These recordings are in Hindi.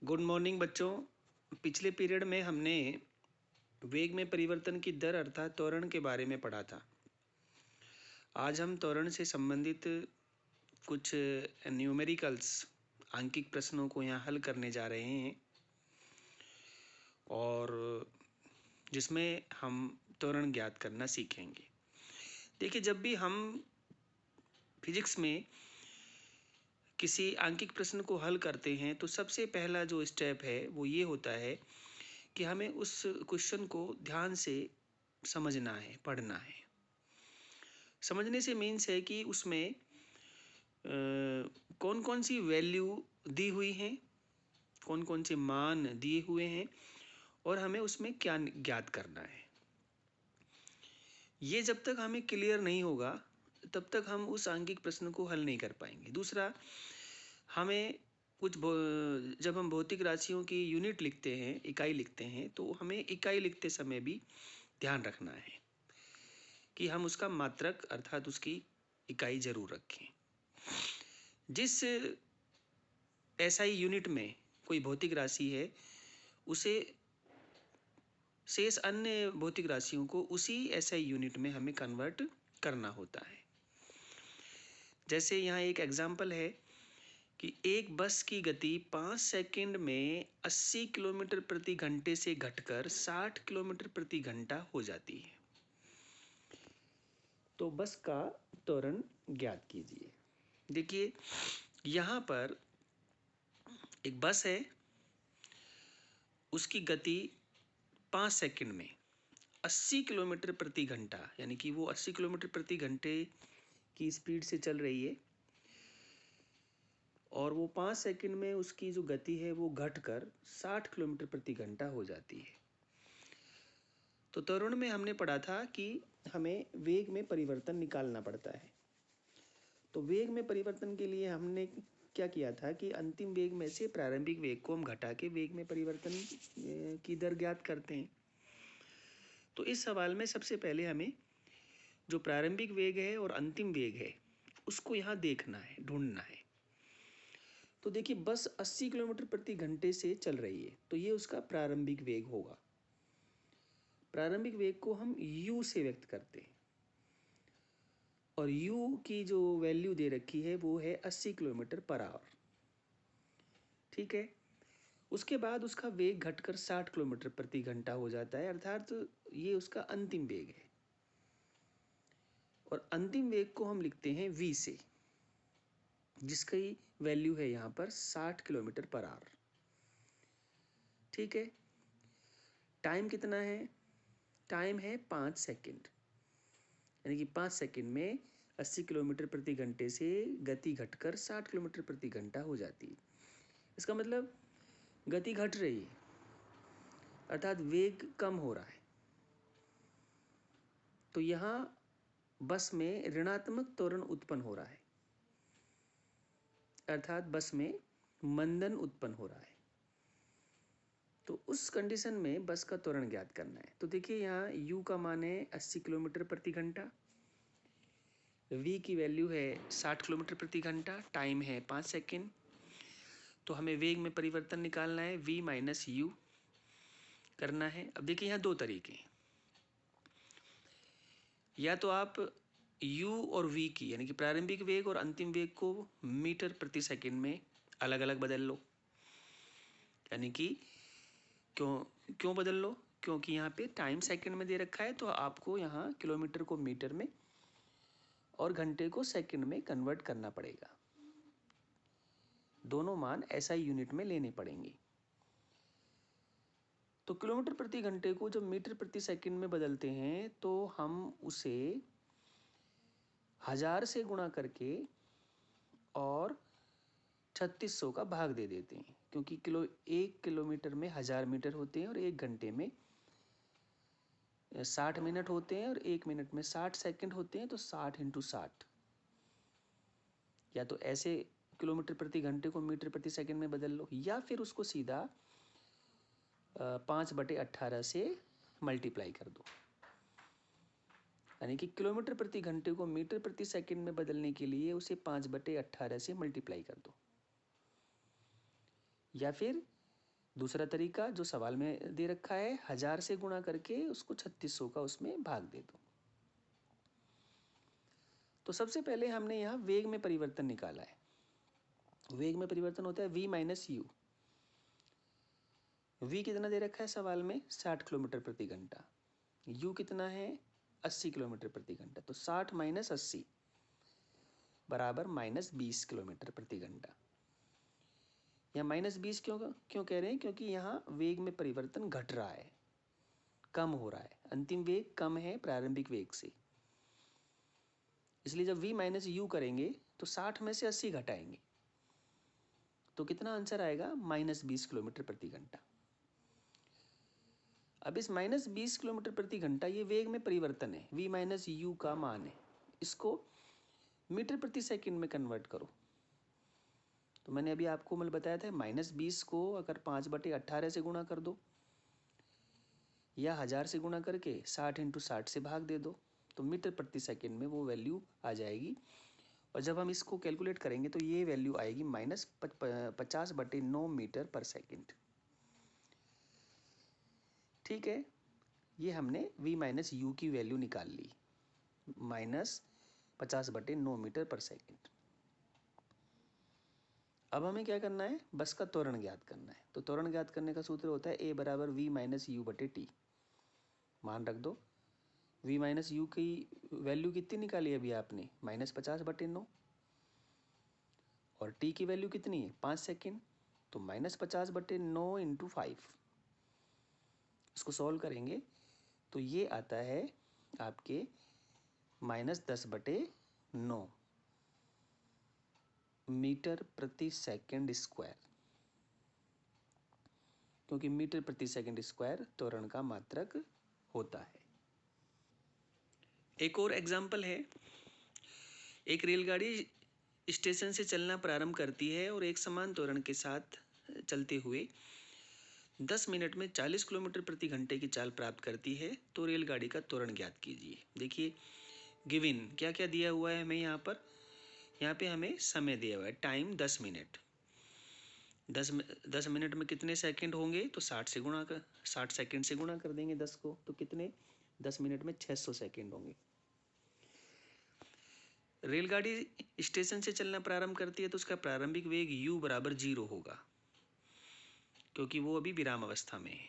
गुड मॉर्निंग बच्चों। पिछले पीरियड में हमने वेग में परिवर्तन की दर अर्थात त्वरण के बारे में पढ़ा था। आज हम त्वरण से संबंधित कुछ न्यूमेरिकल्स आंकिक प्रश्नों को यहाँ हल करने जा रहे हैं और जिसमें हम त्वरण ज्ञात करना सीखेंगे। देखिए, जब भी हम फिजिक्स में किसी आंकिक प्रश्न को हल करते हैं तो सबसे पहला जो स्टेप है वो ये होता है कि हमें उस क्वेश्चन को ध्यान से समझना है, पढ़ना है। समझने से मीन्स है कि उसमें कौन कौन सी वैल्यू दी हुई हैं, कौन कौन से मान दिए हुए हैं और हमें उसमें क्या ज्ञात करना है। ये जब तक हमें क्लियर नहीं होगा तब तक हम उस आंकिक प्रश्न को हल नहीं कर पाएंगे। दूसरा, हमें जब हम भौतिक राशियों की यूनिट लिखते हैं, इकाई लिखते हैं, तो हमें इकाई लिखते समय भी ध्यान रखना है कि हम उसका मात्रक अर्थात उसकी इकाई जरूर रखें। जिस एसआई यूनिट में कोई भौतिक राशि है उसे शेष अन्य भौतिक राशियों को उसी एसआई यूनिट में हमें कन्वर्ट करना होता है। जैसे यहाँ एक एग्जाम्पल है कि एक बस की गति 5 सेकंड में 80 किलोमीटर प्रति घंटे से घटकर 60 किलोमीटर प्रति घंटा हो जाती है। तो बस का त्वरण ज्ञात कीजिए। देखिए, यहाँ पर एक बस है, उसकी गति 5 सेकंड में 80 किलोमीटर प्रति घंटा, यानी कि वो 80 किलोमीटर प्रति घंटे की स्पीड से चल रही है और वो 5 सेकंड में उसकी जो गति है वो घटकर 60 किलोमीटर प्रति घंटा हो जाती है। तो त्वरण में हमने पढ़ा था कि हमें वेग में परिवर्तन निकालना पड़ता है। तो वेग में परिवर्तन के लिए हमने क्या किया था कि अंतिम वेग में से प्रारंभिक वेग को हम घटा के वेग में परिवर्तन की दर ज्ञात करते हैं। तो इस सवाल में सबसे पहले हमें जो प्रारंभिक वेग है और अंतिम वेग है उसको यहाँ देखना है, ढूंढना है। तो देखिए, बस 80 किलोमीटर प्रति घंटे से चल रही है तो ये उसका प्रारंभिक वेग होगा। प्रारंभिक वेग को हम u से व्यक्त करते हैं और u की जो वैल्यू दे रखी है वो है 80 किलोमीटर पर आवर। ठीक है, उसके बाद उसका वेग घटकर 60 किलोमीटर प्रति घंटा हो जाता है, अर्थात ये उसका अंतिम वेग है। और अंतिम वेग को हम लिखते हैं v से, जिसकी वैल्यू है यहाँ पर 60 किलोमीटर पर आवर। ठीक है, टाइम कितना है? टाइम है 5 सेकंड, यानी कि 5 सेकंड में 80 किलोमीटर प्रति घंटे से गति घटकर 60 किलोमीटर प्रति घंटा हो जाती है। इसका मतलब गति घट रही है, अर्थात वेग कम हो रहा है। तो यहाँ बस में ऋणात्मक त्वरण उत्पन्न हो रहा है, अर्थात बस में मंदन उत्पन्न हो रहा है। तो उस कंडीशन में बस का त्वरण ज्ञात करना है। तो देखिए, यहाँ u का मान है 80 किलोमीटर प्रति घंटा, v की वैल्यू है 60 किलोमीटर प्रति घंटा, टाइम है 5 सेकेंड। तो हमें वेग में परिवर्तन निकालना है, v माइनस यू करना है। अब देखिए, यहाँ दो तरीके हैं। या तो आप u और v की, यानी कि प्रारंभिक वेग और अंतिम वेग को मीटर प्रति सेकंड में अलग अलग बदल लो। यानी कि क्यों बदल लो? क्योंकि यहाँ पे टाइम सेकंड में दे रखा है, तो आपको यहाँ किलोमीटर को मीटर में और घंटे को सेकंड में कन्वर्ट करना पड़ेगा। दोनों मान एसआई यूनिट में लेने पड़ेंगे। तो किलोमीटर प्रति घंटे को जब मीटर प्रति सेकंड में बदलते हैं तो हम उसे 1000 से गुणा करके और 3600 का भाग दे देते हैं, क्योंकि एक किलोमीटर में 1000 मीटर होते हैं और एक घंटे में 60 मिनट होते हैं और एक मिनट में 60 सेकंड होते हैं। तो 60 × 60, या तो ऐसे किलोमीटर प्रति घंटे को मीटर प्रति सेकंड में बदल लो, या फिर उसको सीधा 5/18 से मल्टीप्लाई कर दो। यानी कि किलोमीटर प्रति घंटे को मीटर प्रति सेकंड में बदलने के लिए उसे 5/18 से मल्टीप्लाई कर दो, या फिर दूसरा तरीका जो सवाल में दे रखा है, 1000 से गुणा करके उसको 3600 का उसमें भाग दे दो। तो सबसे पहले हमने यहाँ वेग में परिवर्तन निकाला है। वेग में परिवर्तन होता है v माइनस यू। v कितना दे रखा है सवाल में, 60 किलोमीटर प्रति घंटा। u कितना है, 80 किलोमीटर प्रति घंटा। तो 60 माइनस 80 बराबर माइनस 20 किलोमीटर प्रति घंटा। यहाँ माइनस 20 क्यों कह रहे हैं, क्योंकि यहाँ वेग में परिवर्तन घट रहा है, कम हो रहा है। अंतिम वेग कम है प्रारंभिक वेग से, इसलिए जब v माइनस यू करेंगे तो 60 में से 80 घटाएंगे तो कितना आंसर आएगा, माइनस 20 किलोमीटर प्रति घंटा। अब इस माइनस 20 किलोमीटर प्रति घंटा ये वेग में परिवर्तन है, v माइनस यू का मान है। इसको मीटर प्रति सेकंड में कन्वर्ट करो। तो मैंने अभी आपको बताया था, माइनस 20 को अगर 5/18 से गुणा कर दो या 1000 से गुणा करके 60 × 60 से भाग दे दो, तो मीटर प्रति सेकंड में वो वैल्यू आ जाएगी। और जब हम इसको कैलकुलेट करेंगे तो ये वैल्यू आएगी माइनस 50/9 मीटर पर सेकंड। ठीक है, ये हमने v माइनस यू की वैल्यू निकाल ली, माइनस 50/9 मीटर पर सेकंड। अब हमें क्या करना है, बस का त्वरण ज्ञात करना है। तो त्वरण ज्ञात करने का सूत्र होता है a बराबर v माइनस यू बटे टी। मान रख दो, v माइनस यू की वैल्यू कितनी निकाली अभी आपने, माइनस 50/9, और t की वैल्यू कितनी है, 5 सेकेंड। तो माइनस 50/9 × 5, इसको सॉल्व करेंगे तो ये आता है आपके माइनस 10/9 मीटर प्रति सेकंड स्क्वायर, क्योंकि मीटर प्रति सेकंड स्क्वायर त्वरण का मात्रक होता है। एक और एग्जाम्पल है, एक रेलगाड़ी स्टेशन से चलना प्रारंभ करती है और एक समान त्वरण के साथ चलते हुए 10 मिनट में 40 किलोमीटर प्रति घंटे की चाल प्राप्त करती है। तो रेलगाड़ी का त्वरण ज्ञात कीजिए। देखिए गिवन क्या क्या दिया हुआ है हमें यहाँ पे हमें समय दिया हुआ है, टाइम 10 मिनट। 10 मिनट में कितने सेकंड होंगे, तो 60 सेकंड से गुणा कर देंगे 10 को, तो कितने, 10 मिनट में 600 सेकंड होंगे। रेलगाड़ी स्टेशन से चलना प्रारंभ करती है तो उसका प्रारंभिक वेग u बराबर 0 होगा, क्योंकि वो अभी विराम अवस्था में है।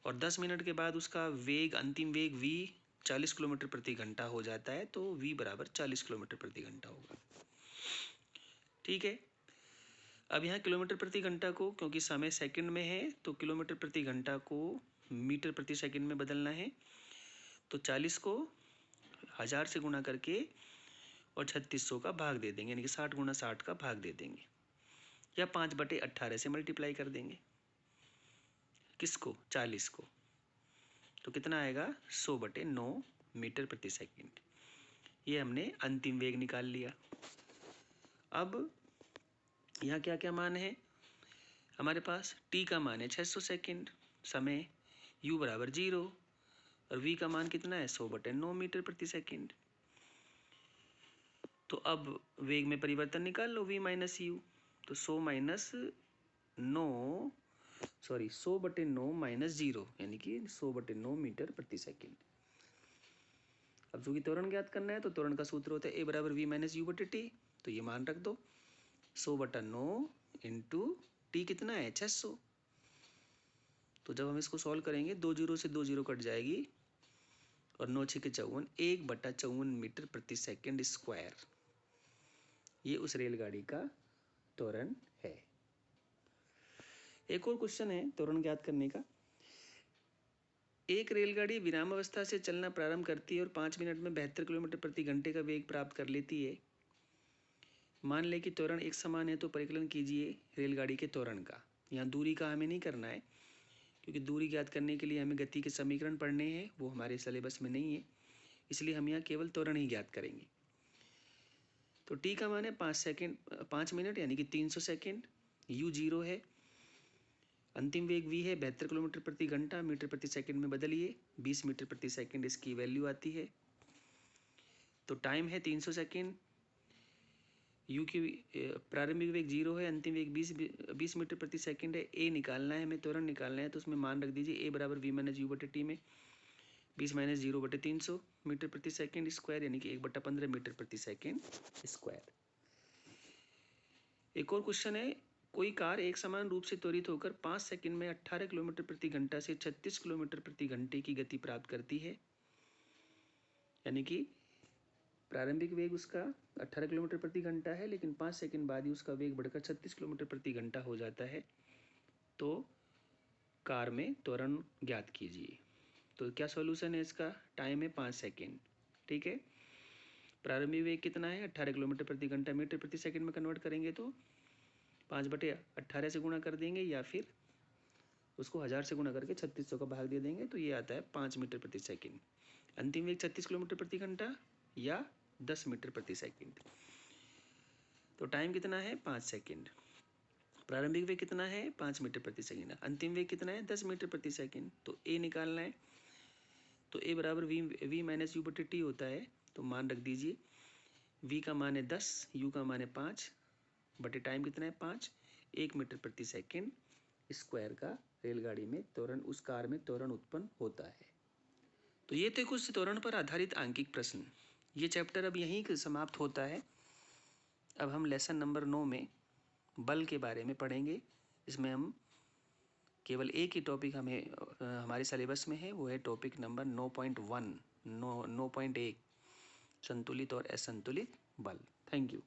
और 10 मिनट के बाद उसका वेग, अंतिम वेग v 40 किलोमीटर प्रति घंटा हो जाता है, तो v बराबर 40 किलोमीटर प्रति घंटा होगा। ठीक है, अब यहाँ किलोमीटर प्रति घंटा को, क्योंकि समय सेकंड में है, तो किलोमीटर प्रति घंटा को मीटर प्रति सेकंड में बदलना है। तो 40 को 1000 से गुणा करके और 3600 का भाग दे देंगे, यानी कि 60 × 60 का भाग दे देंगे, या 5/18 से मल्टीप्लाई कर देंगे। किसको, 40 को। तो कितना आएगा, 100/9 मीटर प्रति सेकंड। ये हमने अंतिम वेग निकाल लिया। अब यहाँ क्या क्या मान है हमारे पास, t का मान है 600 सेकंड, समय u बराबर 0, और v का मान कितना है, 100/9 मीटर प्रति सेकंड। तो अब वेग में परिवर्तन निकाल लो, v माइनस यू। तो 100/9 माइनस 0, यानी कि 100/9 मीटर प्रति सेकंड। अब जो कि त्वरण ज्ञात करना है, तो त्वरण का सूत्र होता है a बराबर v माइनस यू बटे टी। तो ये मान रख दो, 100/9 × t कितना है, 600। तो जब हम इसको सॉल्व करेंगे, 2 जीरो से 2 जीरो कट जाएगी, और 9 × 6 = 54, 1/54 मीटर प्रति सेकंड स्क्वायर। ये उस रेलगाड़ी का त्वरण है। एक और क्वेश्चन है त्वरण ज्ञात करने का। एक रेलगाड़ी विराम अवस्था से चलना प्रारंभ करती है और 5 मिनट में 72 किलोमीटर प्रति घंटे का वेग प्राप्त कर लेती है। मान लें कि त्वरण एक समान है, तो परिकलन कीजिए रेलगाड़ी के त्वरण का। यहाँ दूरी का हमें नहीं करना है, क्योंकि दूरी ज्ञात करने के लिए हमें गति के समीकरण पढ़ने हैं, वो हमारे सिलेबस में नहीं है, इसलिए हम यहाँ केवल त्वरण ही ज्ञात करेंगे। तो t का मान है 5 मिनट, यानी कि 300 सेकेंड। u 0 है, अंतिम वेग v है 72 किलोमीटर प्रति घंटा, मीटर प्रति सेकंड में बदलिए, 20 मीटर प्रति सेकंड इसकी वैल्यू आती है। तो टाइम है 300 सेकेंड, यू की प्रारंभिक वेग 0 है, अंतिम वेग 20 मीटर प्रति सेकंड है। ए निकालना है, हमें त्वरण निकालना है, तो उसमें मान रख दीजिए ए बराबर वी माइनस यू बटे टी में 20 माइनस 0 बटे 300 मीटर प्रति सेकंड स्क्वायर, यानी कि 1/15 मीटर प्रति सेकंड स्क्वायर। एक और क्वेश्चन है, कोई कार एक समान रूप से त्वरित होकर 5 सेकंड में 18 किलोमीटर प्रति घंटा से 36 किलोमीटर प्रति घंटे की गति प्राप्त करती है, यानी कि प्रारंभिक वेग उसका 18 किलोमीटर प्रति घंटा है, लेकिन 5 सेकंड बाद ही उसका वेग बढ़कर 36 किलोमीटर प्रति घंटा हो जाता है। तो कार में त्वरण ज्ञात कीजिए। तो क्या सॉल्यूशन है इसका? टाइम है 5 सेकंड, ठीक है। प्रारंभिक वेग कितना है? 18 किलोमीटर प्रति घंटा, मीटर प्रति सेकंड में कन्वर्ट करेंगे तो 5/18 से गुणा कर देंगे, या फिर उसको 1000 से गुणा करके 3600 का भाग दे देंगे, तो ये आता है 5 मीटर प्रति सेकंड। अंतिम वेग 36 किलोमीटर प्रति घंटा या 10 मीटर प्रति सेकंड। तो टाइम कितना है? 5 सेकंड। प्रारंभिक वेग कितना है? 5 मीटर प्रति सेकंड। अंतिम वेग कितना है? 10 मीटर प्रति सेकंड। तो ए निकालना है, तो ए बराबर वी माइनस यू बटे टी होता है। तो मान रख दीजिए, वी का मान है 10, यू का मान है 5 बटे टाइम कितना है? 5। 1 मीटर प्रति सेकंड स्क्वायर का रेलगाड़ी में त्वरण, उस कार में त्वरण उत्पन्न होता है। तो ये थे कुछ त्वरण पर आधारित आंकिक प्रश्न। ये चैप्टर अब यहीं समाप्त होता है। अब हम लेसन नंबर 9 में बल के बारे में पढ़ेंगे। इसमें हम केवल एक ही टॉपिक हमें हमारे सिलेबस में है, वो है टॉपिक नंबर 9.1 संतुलित और असंतुलित बल। Thank you.